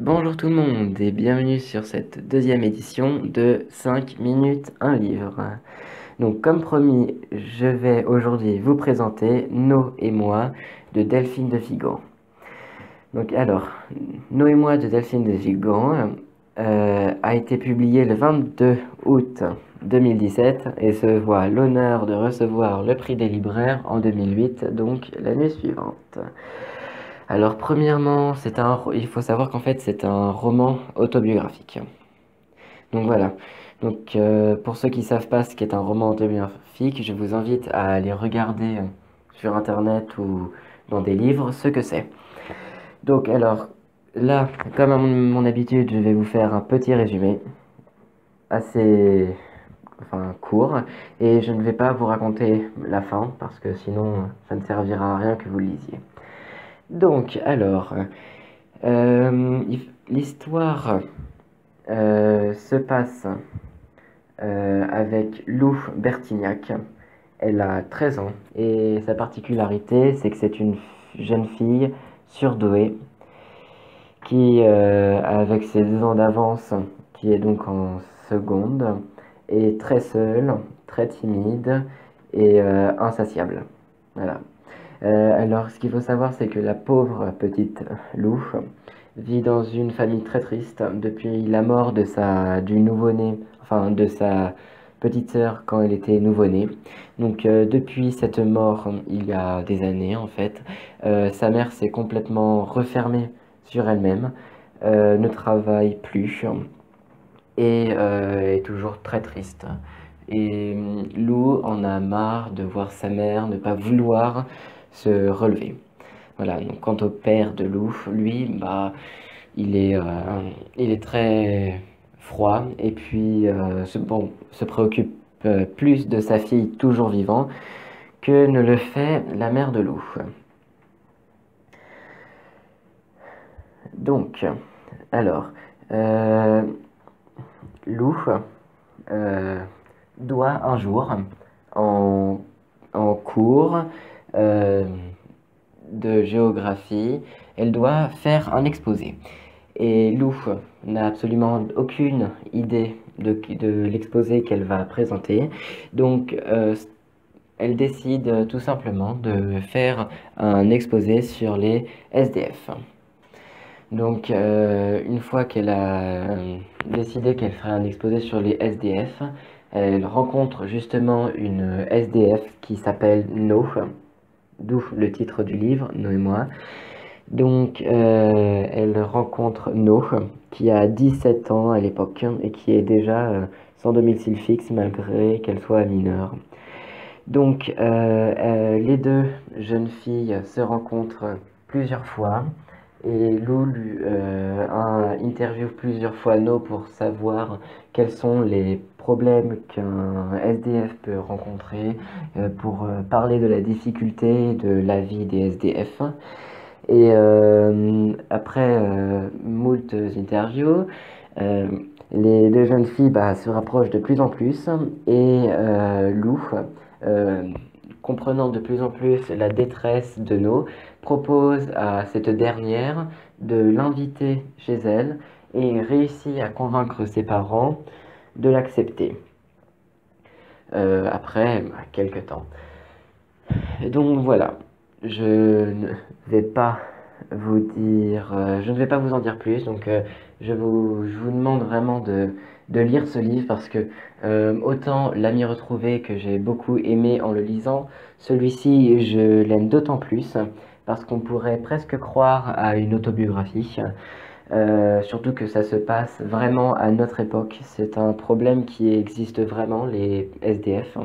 Bonjour tout le monde et bienvenue sur cette deuxième édition de 5 minutes un livre. Donc comme promis, je vais aujourd'hui vous présenter No et moi de Delphine de Vigan. Donc alors, No et moi de Delphine de Vigan a été publié le 22 août 2017 et se voit l'honneur de recevoir le prix des libraires en 2008, donc l'année suivante. Alors premièrement, il faut savoir qu'en fait c'est un roman autobiographique. Donc voilà. Donc pour ceux qui ne savent pas ce qu'est un roman autobiographique, je vous invite à aller regarder sur internet ou dans des livres ce que c'est. Donc alors là, comme à mon habitude, je vais vous faire un petit résumé assez court et je ne vais pas vous raconter la fin parce que sinon ça ne servira à rien que vous le lisiez. Donc alors, l'histoire se passe avec Lou Bertignac. Elle a 13 ans et sa particularité, c'est que c'est une jeune fille surdouée qui, avec ses 2 ans d'avance, qui est donc en seconde, est très seule, très timide et insatiable. Voilà. Alors, ce qu'il faut savoir, c'est que la pauvre petite Lou vit dans une famille très triste depuis la mort du nouveau-né, enfin de sa petite sœur quand elle était nouveau-née. Donc, depuis cette mort, il y a des années en fait, sa mère s'est complètement refermée sur elle-même, ne travaille plus et est toujours très triste. Et Lou en a marre de voir sa mère ne pas vouloir se relever. Voilà, donc quant au père de Lou, lui, bah, il est, euh, il est très froid et puis se préoccupe plus de sa fille toujours vivante que ne le fait la mère de Lou. Donc, alors, euh, Lou euh, doit un jour, en, en cours euh, de géographie, elle doit faire un exposé. Et Lou n'a absolument aucune idée de l'exposé qu'elle va présenter. Donc, elle décide tout simplement de faire un exposé sur les SDF. Donc, une fois qu'elle a décidé qu'elle ferait un exposé sur les SDF, elle rencontre justement une SDF qui s'appelle No, d'où le titre du livre, No et moi. Donc, elle rencontre No, qui a 17 ans à l'époque et qui est déjà sans domicile fixe malgré qu'elle soit mineure. Donc, les deux jeunes filles se rencontrent plusieurs fois et Lou interviewe plusieurs fois No pour savoir quels sont les problèmes qu'un SDF peut rencontrer, pour parler de la difficulté de la vie des SDF. Et après moult interviews, euh, les deux jeunes filles se rapprochent de plus en plus et Lou, euh, comprenant de plus en plus la détresse de No, propose à cette dernière de l'inviter chez elle et réussit à convaincre ses parents de l'accepter. Après quelques temps. Donc voilà, je ne vais pas je ne vais pas vous en dire plus. Donc je vous demande vraiment de lire ce livre parce que autant L'ami retrouvé que j'ai beaucoup aimé en le lisant, celui-ci je l'aime d'autant plus parce qu'on pourrait presque croire à une autobiographie. Surtout que ça se passe vraiment à notre époque. C'est un problème qui existe vraiment, les SDF.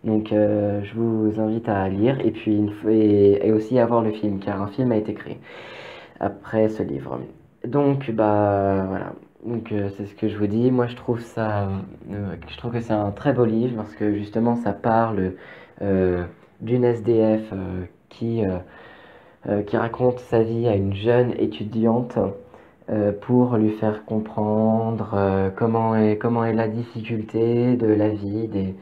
Donc je vous invite à lire et puis et aussi à voir le film, car un film a été créé après ce livre. Donc bah voilà. Donc c'est ce que je vous dis. Moi je trouve que c'est un très beau livre parce que justement ça parle d'une SDF qui raconte sa vie à une jeune étudiante pour lui faire comprendre comment est la difficulté de la vie des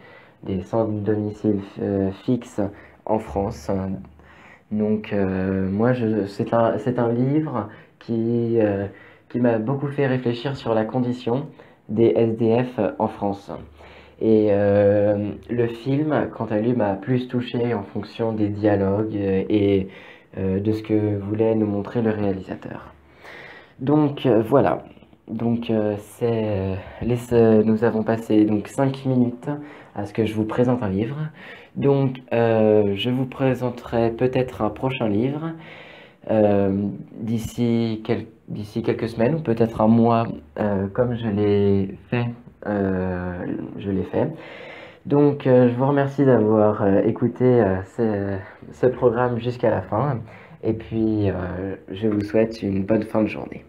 sans domicile fixe en France. Donc c'est un livre qui m'a beaucoup fait réfléchir sur la condition des SDF en France. Et le film, quant à lui, m'a plus touché en fonction des dialogues et de ce que voulait nous montrer le réalisateur. Donc voilà. Donc nous avons passé donc 5 minutes à ce que je vous présente un livre. Donc je vous présenterai peut-être un prochain livre d'ici quelques semaines ou peut-être un mois comme je l'ai fait. Je l'ai fait. Donc je vous remercie d'avoir écouté ce programme jusqu'à la fin et puis je vous souhaite une bonne fin de journée.